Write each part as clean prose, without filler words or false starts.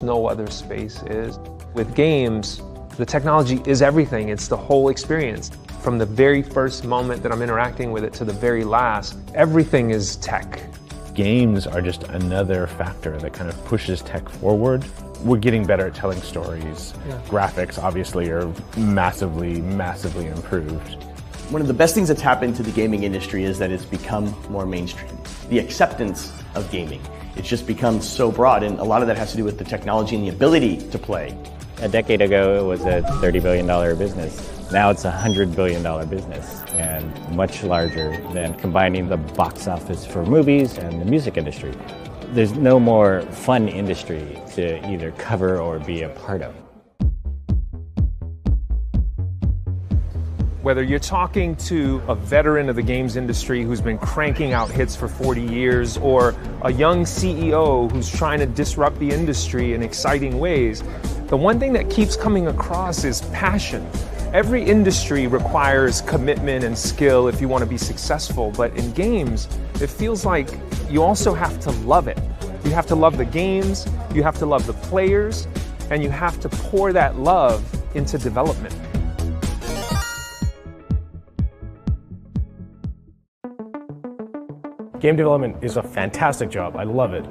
No other space is. With games, the technology is everything. It's the whole experience. From the very first moment that I'm interacting with it to the very last, everything is tech. Games are just another factor that kind of pushes tech forward. We're getting better at telling stories. Yeah. Graphics, obviously, are massively, massively improved. One of the best things that's happened to the gaming industry is that it's become more mainstream. The acceptance of gaming, it's just become so broad, and a lot of that has to do with the technology and the ability to play. A decade ago, it was a $30 billion business. Now it's a $100 billion business, and much larger than combining the box office for movies and the music industry. There's no more fun industry to either cover or be a part of. Whether you're talking to a veteran of the games industry who's been cranking out hits for 40 years, or a young CEO who's trying to disrupt the industry in exciting ways, the one thing that keeps coming across is passion. Every industry requires commitment and skill if you want to be successful, but in games, it feels like you also have to love it. You have to love the games, you have to love the players, and you have to pour that love into development. Game development is a fantastic job. I love it,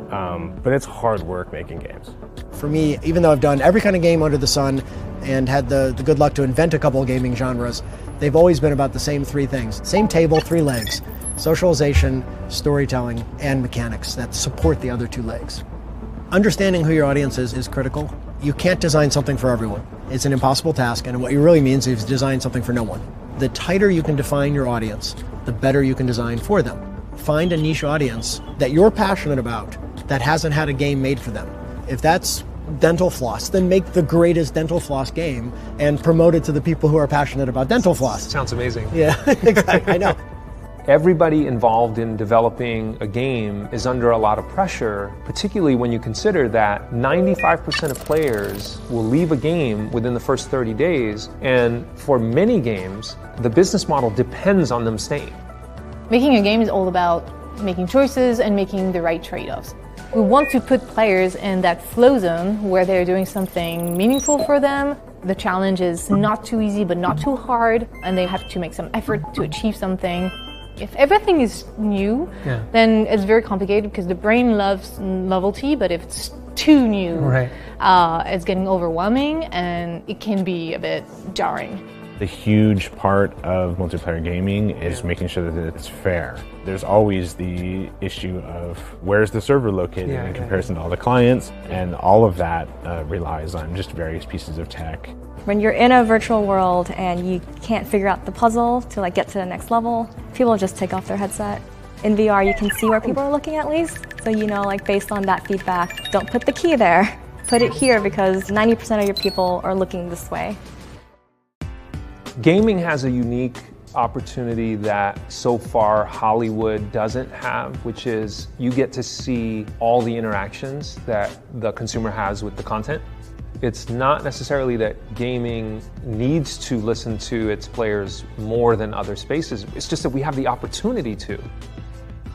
but it's hard work making games. For me, even though I've done every kind of game under the sun and had the good luck to invent a couple of gaming genres, they've always been about the same three things. Same table, three legs: socialization, storytelling, and mechanics that support the other two legs. Understanding who your audience is critical. You can't design something for everyone. It's an impossible task, and what it really means is design something for no one. The tighter you can define your audience, the better you can design for them. Find a niche audience that you're passionate about that hasn't had a game made for them. If that's dental floss, then make the greatest dental floss game and promote it to the people who are passionate about dental floss. Sounds amazing. Yeah, exactly, I know. Everybody involved in developing a game is under a lot of pressure, particularly when you consider that 95% of players will leave a game within the first 30 days, and for many games, the business model depends on them staying. Making a game is all about making choices and making the right trade-offs. We want to put players in that flow zone where they're doing something meaningful for them. The challenge is not too easy but not too hard, and they have to make some effort to achieve something. If everything is new, then it's very complicated because the brain loves novelty, but if it's too new, it's getting overwhelming and it can be a bit jarring. The huge part of multiplayer gaming is making sure that it's fair. There's always the issue of where's the server located in comparison to all the clients, and all of that relies on just various pieces of tech. When you're in a virtual world and you can't figure out the puzzle to get to the next level, people just take off their headset. In VR, you can see where people are looking at least, so you know, based on that feedback, don't put the key there. Put it here because 90% of your people are looking this way. Gaming has a unique opportunity that so far Hollywood doesn't have, which is you get to see all the interactions that the consumer has with the content. It's not necessarily that gaming needs to listen to its players more than other spaces. It's just that we have the opportunity to.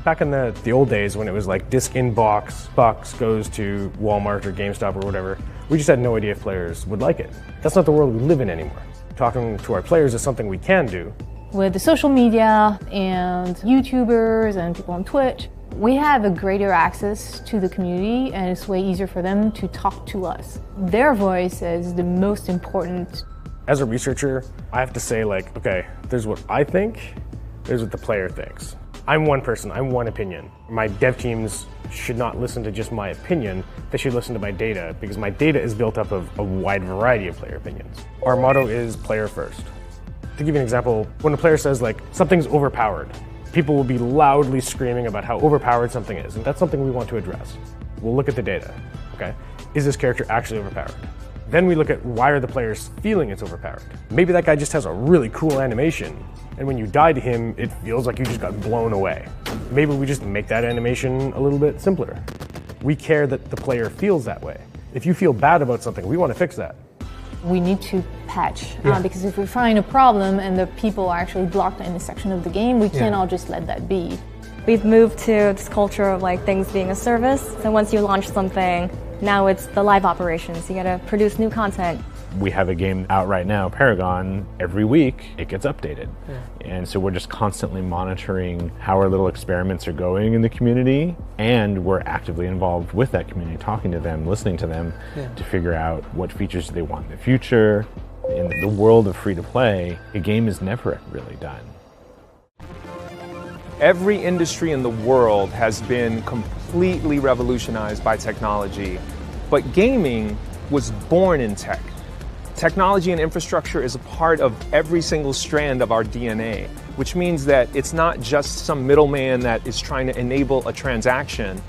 Back in the old days when it was disc in box goes to Walmart or GameStop or whatever, we just had no idea if players would like it. That's not the world we live in anymore. Talking to our players is something we can do. With the social media and YouTubers and people on Twitch, we have a greater access to the community, and it's way easier for them to talk to us. Their voice is the most important. As a researcher, I have to say okay, there's what I think, there's what the player thinks. I'm one person, I'm one opinion. My dev teams should not listen to just my opinion, they should listen to my data, because my data is built up of a wide variety of player opinions. Our motto is player first. To give you an example, when a player says something's overpowered, people will be loudly screaming about how overpowered something is, and that's something we want to address. We'll look at the data, okay? Is this character actually overpowered? Then we look at why are the players feeling it's overpowered. Maybe that guy just has a really cool animation, and when you die to him, it feels like you just got blown away. Maybe we just make that animation a little bit simpler. We care that the player feels that way. If you feel bad about something, we want to fix that. We need to patch, because if we find a problem and the people are actually blocked in a section of the game, we cannot just let that be. We've moved to this culture of things being a service. So once you launch something, Now it's the live operations. You gotta produce new content. We have a game out right now, Paragon. Every week it gets updated. And so we're just constantly monitoring how our little experiments are going in the community, and we're actively involved with that community, talking to them, listening to them to figure out what features they want in the future. In the world of free-to-play, a game is never really done. Every industry in the world has been completely revolutionized by technology, but gaming was born in tech. Technology and infrastructure is a part of every single strand of our DNA, which means that it's not just some middleman that is trying to enable a transaction.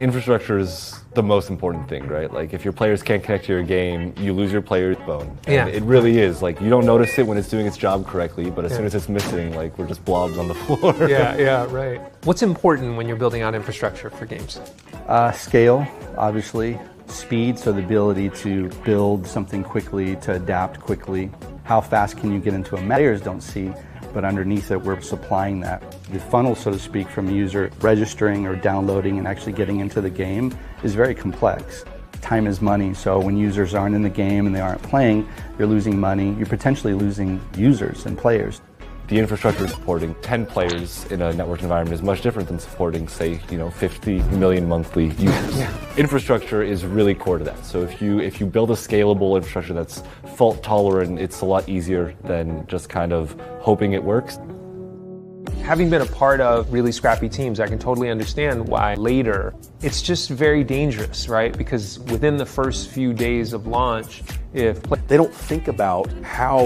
Infrastructure is the most important thing, right? Like if your players can't connect to your game, you lose your player's bone. And it really is. Like you don't notice it when it's doing its job correctly, but as soon as it's missing, like we're just blobs on the floor. Right. What's important when you're building out infrastructure for games? Scale, obviously. Speed, so the ability to build something quickly, to adapt quickly. How fast can you get into a meta? Players don't see, but underneath it, we're supplying that. The funnel, so to speak, from user registering or downloading and actually getting into the game is very complex. Time is money, so when users aren't in the game and they aren't playing, you're losing money. You're potentially losing users and players. The infrastructure supporting 10 players in a network environment is much different than supporting, say, 50 million monthly users. Infrastructure is really core to that. So if you build a scalable infrastructure that's fault tolerant, it's a lot easier than just kind of hoping it works. Having been a part of really scrappy teams, I can totally understand why later it's just very dangerous, right? Because within the first few days of launch, if they don't think about how